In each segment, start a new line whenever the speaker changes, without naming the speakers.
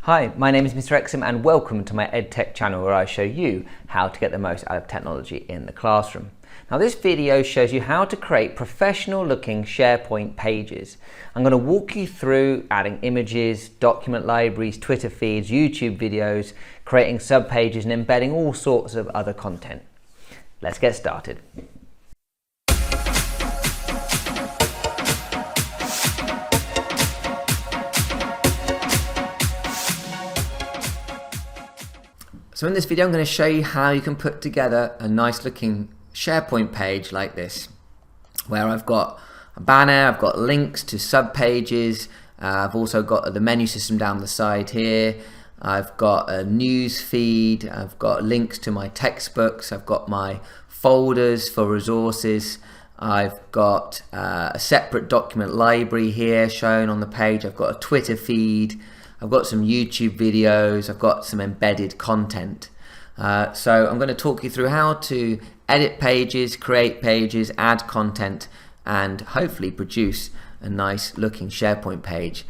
Hi, my name is Mr. Exum and welcome to my EdTech channel where I show you how to get the most out of technology in the classroom. Now this video shows you how to create professional looking SharePoint pages. I'm going to walk you through adding images, document libraries, Twitter feeds, YouTube videos, creating subpages and embedding all sorts of other content. Let's get started. So in this video I'm going to show you how you can put together a nice looking SharePoint page like this, where I've got a banner, I've got links to subpages, I've also got the menu system down the side here, I've got a news feed, I've got links to my textbooks, I've got my folders for resources, I've got a separate document library here shown on the page, I've got a Twitter feed, I've got some YouTube videos, I've got some embedded content. So I'm going to talk you through how to edit pages, create pages, add content, and hopefully produce a nice looking SharePoint page.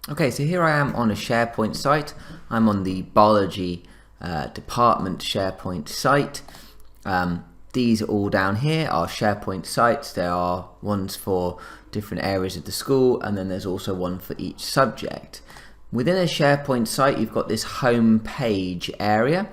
Okay, so here I am on a SharePoint site. I'm on the biology department SharePoint site. These all down here are SharePoint sites. There are ones for different areas of the school, and then there's also one for each subject. Within a SharePoint site, you've got this home page area,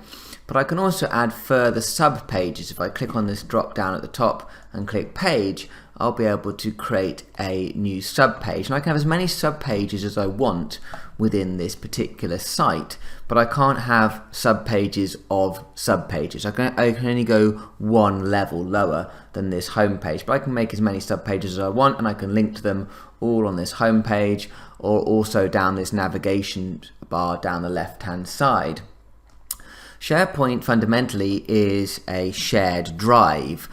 but I can also add further sub pages. If I click on this drop down at the top and click page, I'll be able to create a new sub page, and I can have as many sub pages as I want within this particular site, but I can't have sub pages of sub pages. I can only go one level lower than this home page, but I can make as many sub pages as I want, and I can link to them all on this home page or also down this navigation bar down the left hand side. SharePoint fundamentally is a shared drive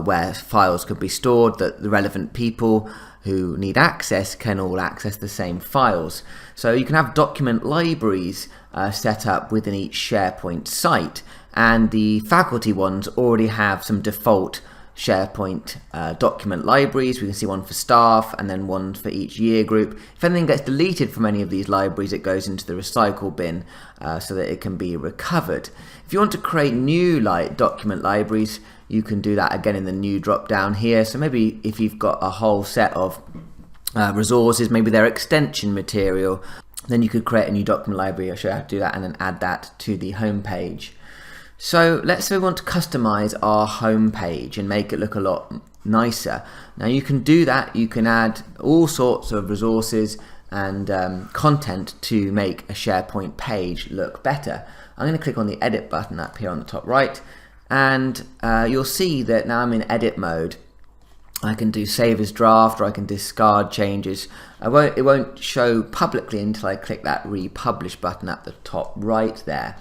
where files could be stored that the relevant people who need access can all access the same files. So you can have document libraries set up within each SharePoint site, and the faculty ones already have some default SharePoint document libraries. We can see one for staff and then one for each year group. If anything gets deleted from any of these libraries, it goes into the recycle bin so that it can be recovered. If you want to create new document libraries, you can do that again in the new drop down here. So maybe if you've got a whole set of resources, maybe they're extension material, then you could create a new document library. I'll show you how to do that and then add that to the home page. So let's say we want to customize our home page and make it look a lot nicer. Now you can do that. You can add all sorts of resources and content to make a SharePoint page look better. I'm going to click on the edit button up here on the top right, and you'll see that now I'm in edit mode. I can do save as draft, or I can discard changes. It won't show publicly until I click that republish button at the top right there.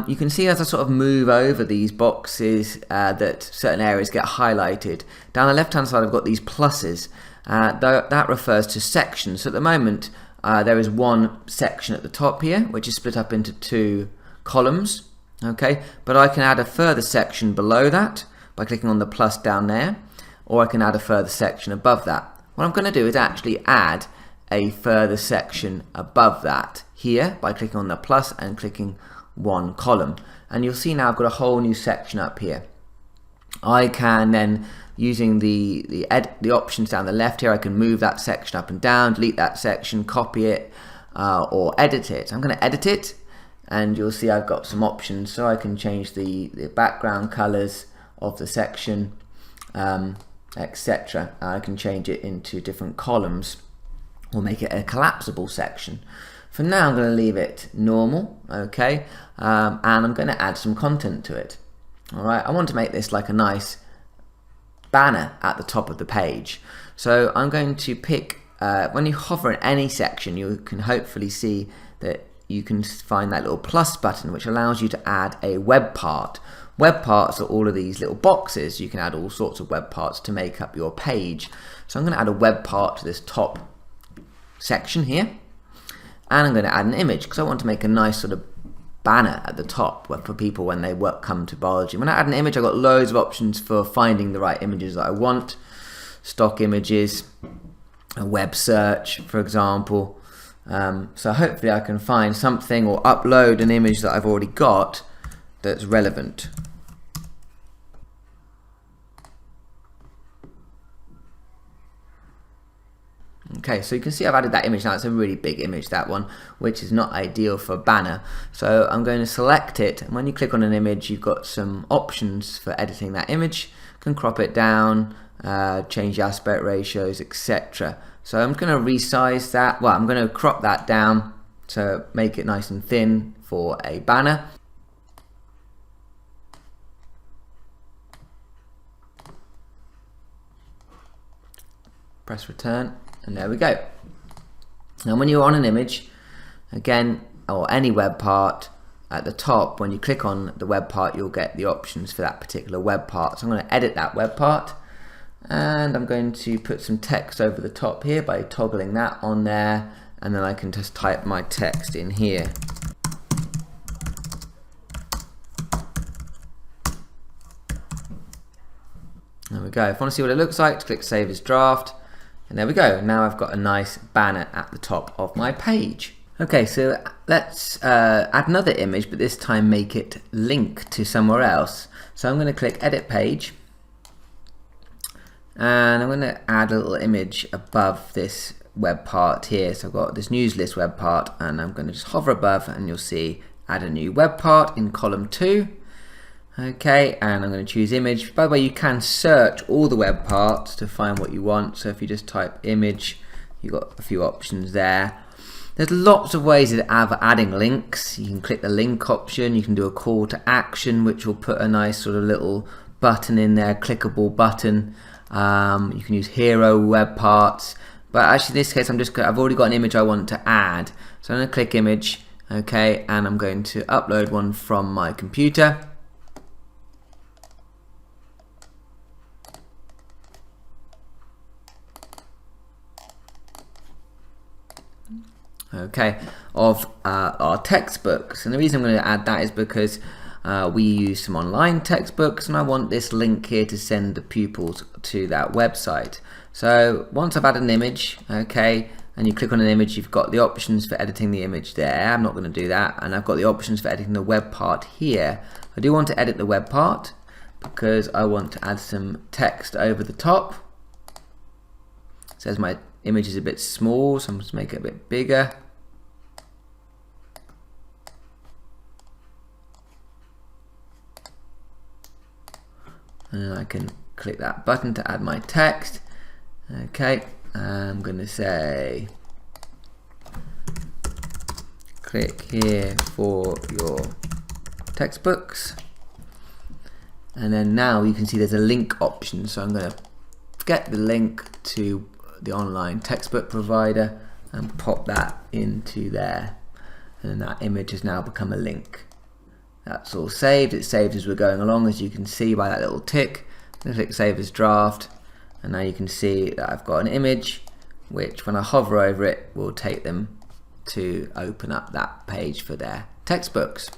You can see as I sort of move over these boxes that certain areas get highlighted. Down the left hand side I've got these pluses. That refers to sections. So at the moment there is one section at the top here which is split up into two columns. Okay, but I can add a further section below that by clicking on the plus down there, or I can add a further section above that. What I'm going to do is actually add a further section above that here by clicking on the plus and clicking one column, and you'll see now I've got a whole new section up here. I can then, using the options down the left here, I can move that section up and down, delete that section, copy it, or edit it. I'm going to edit it, and you'll see I've got some options, so I can change the background colors of the section, etc. I can change it into different columns or make it a collapsible section. For now I'm going to leave it normal, okay, and I'm going to add some content to it. Alright, I want to make this like a nice banner at the top of the page. So I'm going to pick, when you hover in any section, you can hopefully see that you can find that little plus button which allows you to add a web part. Web parts are all of these little boxes. You can add all sorts of web parts to make up your page. So I'm going to add a web part to this top section here. And I'm going to add an image because I want to make a nice sort of banner at the top for people when they come to biology. When I add an image, I've got loads of options for finding the right images that I want. Stock images, a web search, for example, So hopefully I can find something or upload an image that I've already got that's relevant. Okay, so you can see I've added that image now. It's a really big image, that one, which is not ideal for a banner. So I'm going to select it, and when you click on an image, you've got some options for editing that image. You can crop it down, change the aspect ratios, etc. So I'm going to resize that. Well, I'm going to crop that down to make it nice and thin for a banner. Press return. And there we go. Now when you're on an image, again, or any web part, at the top, when you click on the web part, you'll get the options for that particular web part. So I'm going to edit that web part, and I'm going to put some text over the top here by toggling that on there, and then I can just type my text in here. There we go. If I want to see what it looks like, click Save as Draft. And there we go. Now I've got a nice banner at the top of my page. Okay, so let's add another image, but this time make it link to somewhere else. So I'm going to click Edit Page, and I'm going to add a little image above this web part here. So I've got this news list web part, and I'm going to just hover above, and you'll see Add a New Web Part in column 2. Okay, and I'm going to choose image. By the way, you can search all the web parts to find what you want. So if you just type image, you've got a few options there. There's lots of ways of adding links. You can click the link option. You can do a call to action, which will put a nice sort of little button in there, clickable button. You can use hero web parts. But actually in this case, I've already got an image I want to add. So I'm going to click image, okay, and I'm going to upload one from my computer. Okay, of our textbooks, and the reason I'm going to add that is because we use some online textbooks, and I want this link here to send the pupils to that website. So once I've added an image, okay, and you click on an image, you've got the options for editing the image there. I'm not going to do that, and I've got the options for editing the web part here. I do want to edit the web part because I want to add some text over the top. It says my image is a bit small, so I'm just make it a bit bigger. And I can click that button to add my text. Okay, I'm going to say click here for your textbooks, and then now you can see there's a link option. So I'm going to get the link to the online textbook provider and pop that into there, and that image has now become a link. That's all saved. It's saved as we're going along, as you can see by that little tick. I'm going to click Save as Draft, and now you can see that I've got an image which, when I hover over it, will take them to open up that page for their textbooks.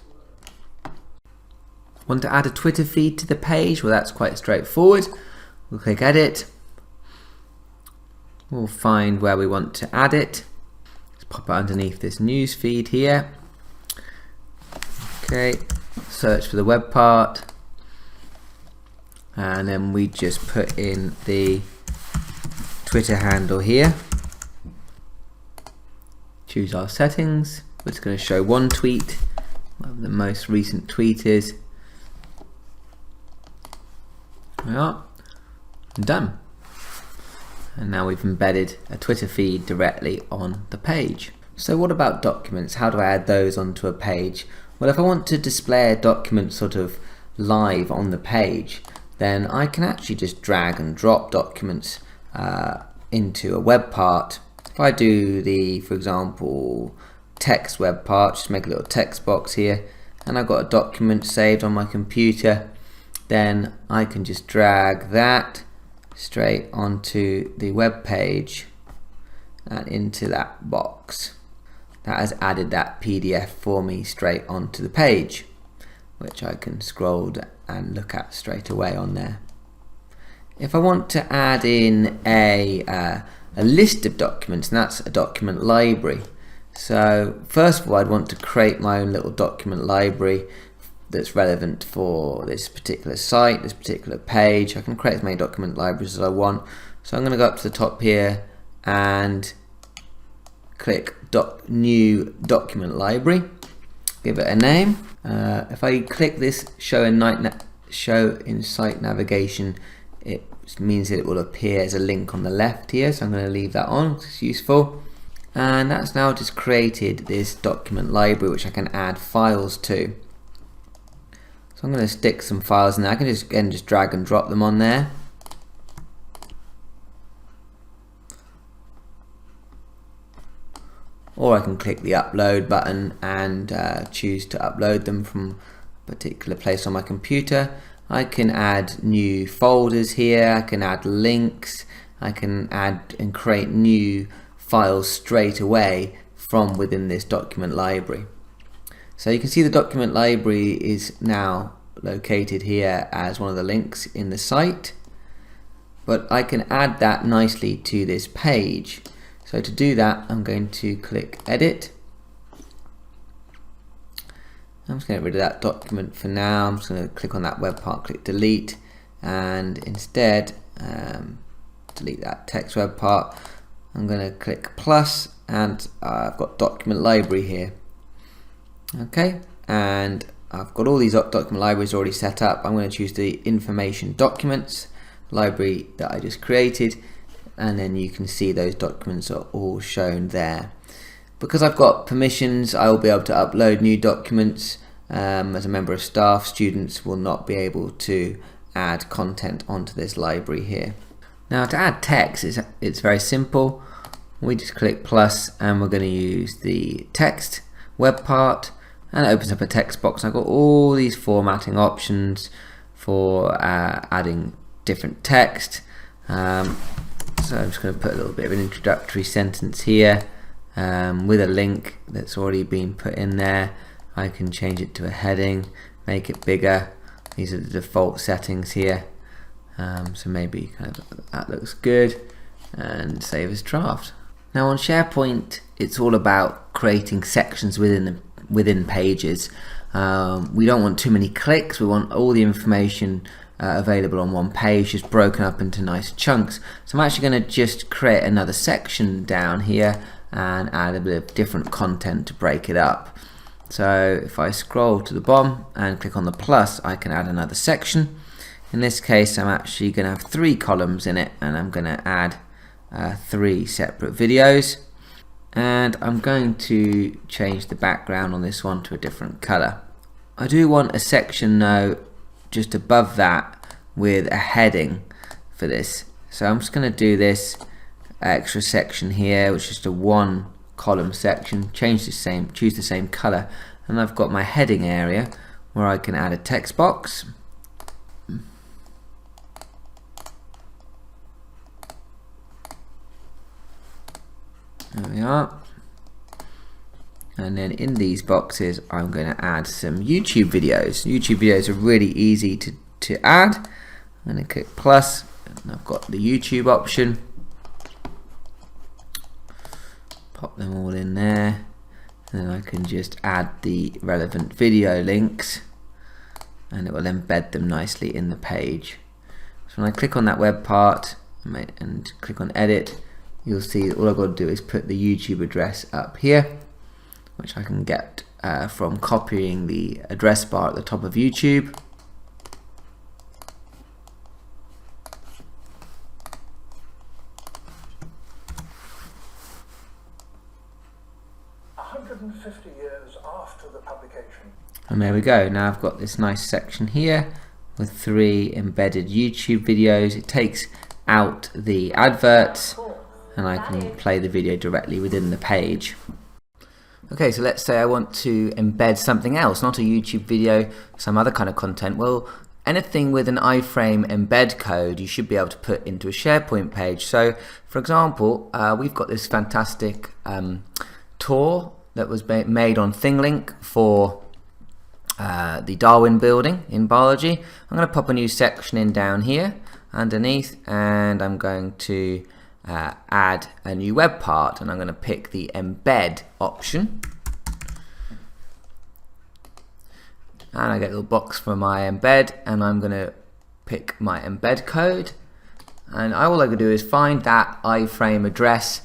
Want to add a Twitter feed to the page? Well, that's quite straightforward. We'll click Edit. We'll find where we want to add it. Let's pop it underneath this news feed here. Okay, search for the web part, and then we just put in the Twitter handle here. Choose our settings. We're just going to show one tweet, whatever the most recent tweet is. There we are, and done. And now we've embedded a Twitter feed directly on the page. So what about documents? How do I add those onto a page? Well, if I want to display a document sort of live on the page, then I can actually just drag and drop documents into a web part. If I do the, for example, text web part, just make a little text box here, and I've got a document saved on my computer, then I can just drag that straight onto the web page and into that box. That has added that PDF for me straight onto the page, which I can scroll and look at straight away on there. If I want to add in a list of documents, and that's a document library, So first of all, I'd want to create my own little document library that's relevant for this particular site, this particular page. I can create as many document libraries as I want. So I'm going to go up to the top here and click New Document Library. Give it a name. If I click this Show in Site Navigation, it means that it will appear as a link on the left here. So I'm going to leave that on. It's useful. And that's now just created this document library which I can add files to. So I'm going to stick some files in there. I can just drag and drop them on there. Or I can click the upload button and choose to upload them from a particular place on my computer. I can add new folders here, I can add links, I can add and create new files straight away from within this document library. So you can see the document library is now located here as one of the links in the site, but I can add that nicely to this page. So to do that, I'm going to click Edit. I'm just going to get rid of that document for now. I'm just going to click on that web part, click Delete, and instead delete that text web part. I'm going to click plus, and I've got document library here. Okay, and I've got all these document libraries already set up. I'm going to choose the information documents library that I just created, and then you can see those documents are all shown there. Because I've got permissions, I will be able to upload new documents. As a member of staff, students will not be able to add content onto this library here. Now to add text, it's very simple. We just click plus and we're going to use the text web part, and it opens up a text box. I've got all these formatting options for adding different text. So I'm just going to put a little bit of an introductory sentence here with a link that's already been put in there. I can change it to a heading, make it bigger. These are the default settings here. So maybe kind of that looks good, and save as draft. Now on SharePoint, it's all about creating sections within pages. We don't want too many clicks. We want all the information available on one page, just broken up into nice chunks. So I'm actually going to just create another section down here and add a bit of different content to break it up. So if I scroll to the bottom and click on the plus, I can add another section. In this case, I'm actually going to have 3 columns in it, and I'm going to add 3 separate videos, and I'm going to change the background on this one to a different color. I do want a section though just above that with a heading for this, so I'm just going to do this extra section here, which is just a 1 column section, choose the same color, and I've got my heading area where I can add a text box. There we are. And then in these boxes I'm going to add some YouTube videos. YouTube videos are really easy to add. I'm going to click plus, and I've got the YouTube option. Pop them all in there, and then I can just add the relevant video links, and it will embed them nicely in the page. So when I click on that web part and click on edit, you'll see that all I've got to do is put the YouTube address up here, which I can get from copying the address bar at the top of YouTube.
Years after the publication.
And there we go. Now I've got this nice section here with 3 embedded YouTube videos. It takes out the adverts, and I can play the video directly within the page. Okay, so let's say I want to embed something else, not a YouTube video, some other kind of content. Well, anything with an iframe embed code you should be able to put into a SharePoint page. So for example, we've got this fantastic tour that was made on ThingLink for the Darwin building in biology. I'm going to pop a new section in down here underneath, and I'm going to add a new web part, and I'm going to pick the embed option, and I get a little box for my embed, and I'm going to pick my embed code, and all I can do is find that iframe address,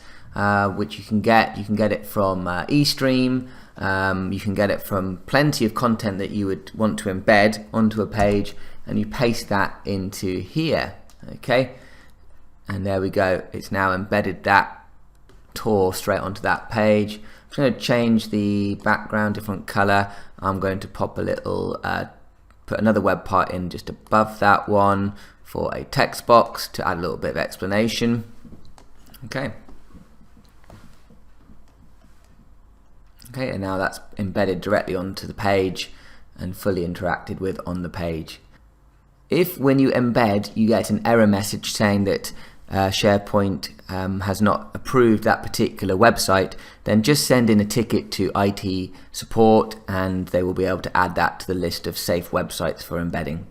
which you can get it from eStream. You can get it from plenty of content that you would want to embed onto a page, and you paste that into here. Okay, and there we go, it's now embedded that tour straight onto that page. I'm going to change the background, different color. I'm going to pop a little put another web part in just above that one for a text box to add a little bit of explanation. Okay, and now that's embedded directly onto the page and fully interacted with on the page. If when you embed you get an error message saying that SharePoint has not approved that particular website, then just send in a ticket to IT support and they will be able to add that to the list of safe websites for embedding.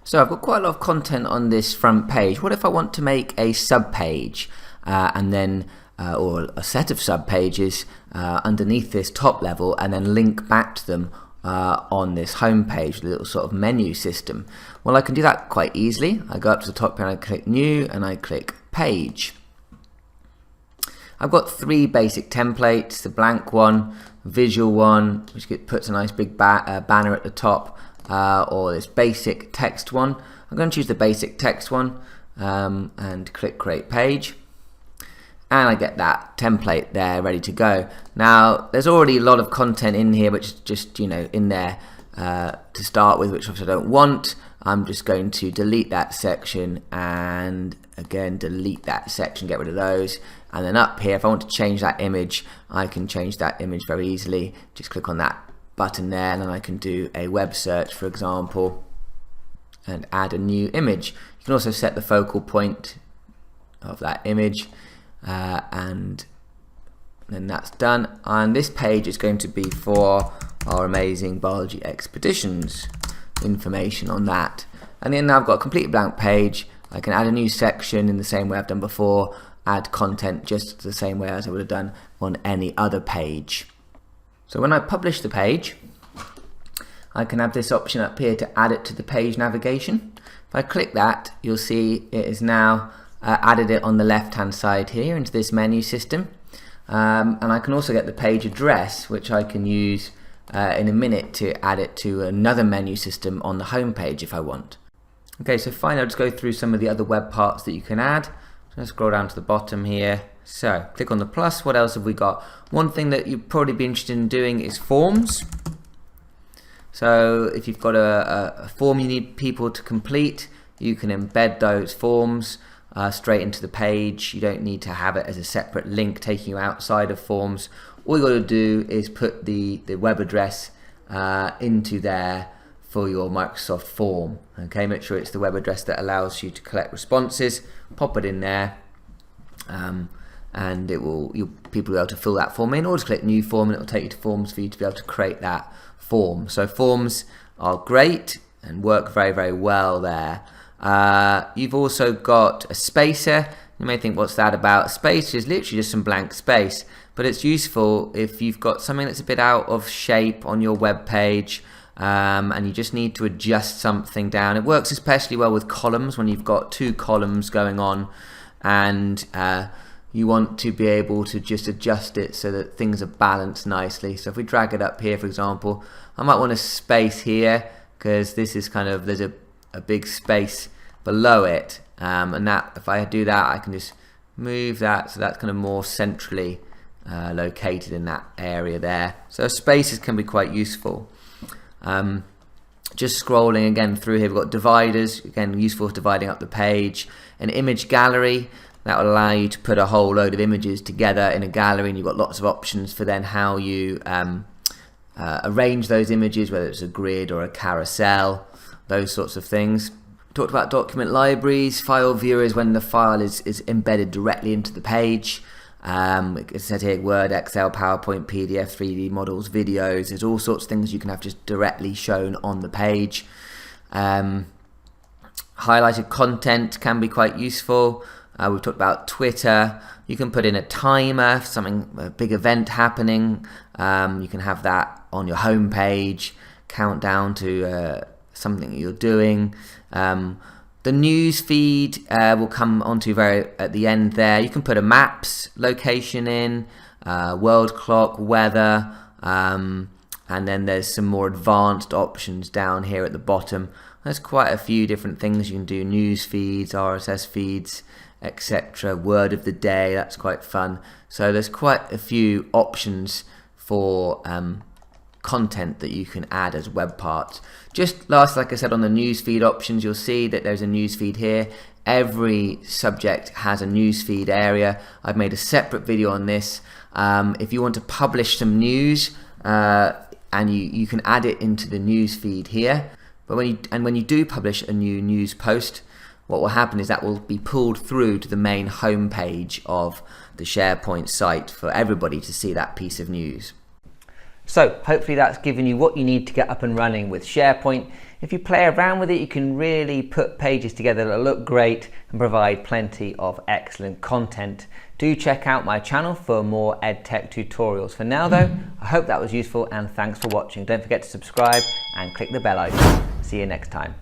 So I've got quite a lot of content on this front page. What if I want to make a sub page and then or a set of sub pages underneath this top level, and then link back to them on this home page, a little sort of menu system? Well, I can do that quite easily. I go up to the top here and I click new and I click page. I've got three basic templates: the blank one, visual one, which puts a nice big banner at the top, or this basic text one. I'm going to choose the basic text one and click create page, and I get that template there ready to go. Now there's already a lot of content in here which is just in there to start with, which obviously I don't want. I'm just going to delete that section and again delete that section, get rid of those. And then up here, if I want to change that image, I can change that image very easily. Just click on that button there, and then I can do a web search, for example, and add a new image. You can also set the focal point of that image, and then that's done. And this page is going to be for our amazing biology expeditions, information on that. And then I've got a complete blank page. I can add a new section in the same way I've done before, add content just the same way as I would have done on any other page. So when I publish the page, I can have this option up here to add it to the page navigation. If I click that, you'll see it is now added it on the left hand side here into this menu system. And I can also get the page address, which I can use in a minute to add it to another menu system on the home page if I want. Okay, so finally I'll just go through some of the other web parts that you can add. So let's scroll down to the bottom here. So click on the plus. What else have we got? One thing that you'd probably be interested in doing is forms. So if you've got a form you need people to complete, you can embed those forms straight into the page. You don't need to have it as a separate link taking you outside of forms. All you got to do is put the web address into there for your Microsoft form. Okay, make sure it's the web address that allows you to collect responses. Pop it in there, and people will be able to fill that form in, or just click new form and it will take you to forms for you to be able to create that form. So forms are great and work very, very well there. You've also got a spacer. You may think, what's that about? A spacer is literally just some blank space, but it's useful if you've got something that's a bit out of shape on your web page, and you just need to adjust something down. It works especially well with columns when you've got two columns going on and you want to be able to just adjust it so that things are balanced nicely. So if we drag it up here, for example, I might want a space here because this is kind of, there's a big space below it, and that, if I do that, I can just move that so that's kind of more centrally located in that area there. So spaces can be quite useful. Just scrolling again through here, we've got dividers, again useful for dividing up the page. An image gallery, that will allow you to put a whole load of images together in a gallery, and you've got lots of options for then how you arrange those images, whether it's a grid or a carousel, those sorts of things. We talked about document libraries. File viewers, when the file is embedded directly into the page. It says here Word, Excel, PowerPoint, PDF, 3D models, videos. There's all sorts of things you can have just directly shown on the page. Highlighted content can be quite useful. We've talked about Twitter. You can put in a timer for something, a big event happening. You can have that on your home page, count down to something you're doing. The news feed will come onto at the end there. You can put a maps location in, world clock, weather, and then there's some more advanced options down here at the bottom. There's quite a few different things you can do: news feeds, RSS feeds, etc. Word of the day, that's quite fun. So there's quite a few options for content that you can add as web parts. Just last, like I said, on the newsfeed options, you'll see that there's a newsfeed here. Every subject has a newsfeed area. I've made a separate video on this. If you want to publish some news, and you can add it into the newsfeed here. But when you do publish a new news post, what will happen is that will be pulled through to the main home page of the SharePoint site for everybody to see that piece of news. So hopefully that's given you what you need to get up and running with SharePoint. If you play around with it, you can really put pages together that look great and provide plenty of excellent content. Do check out my channel for more EdTech tutorials. For now though, I hope that was useful and thanks for watching. Don't forget to subscribe and click the bell icon. See you next time.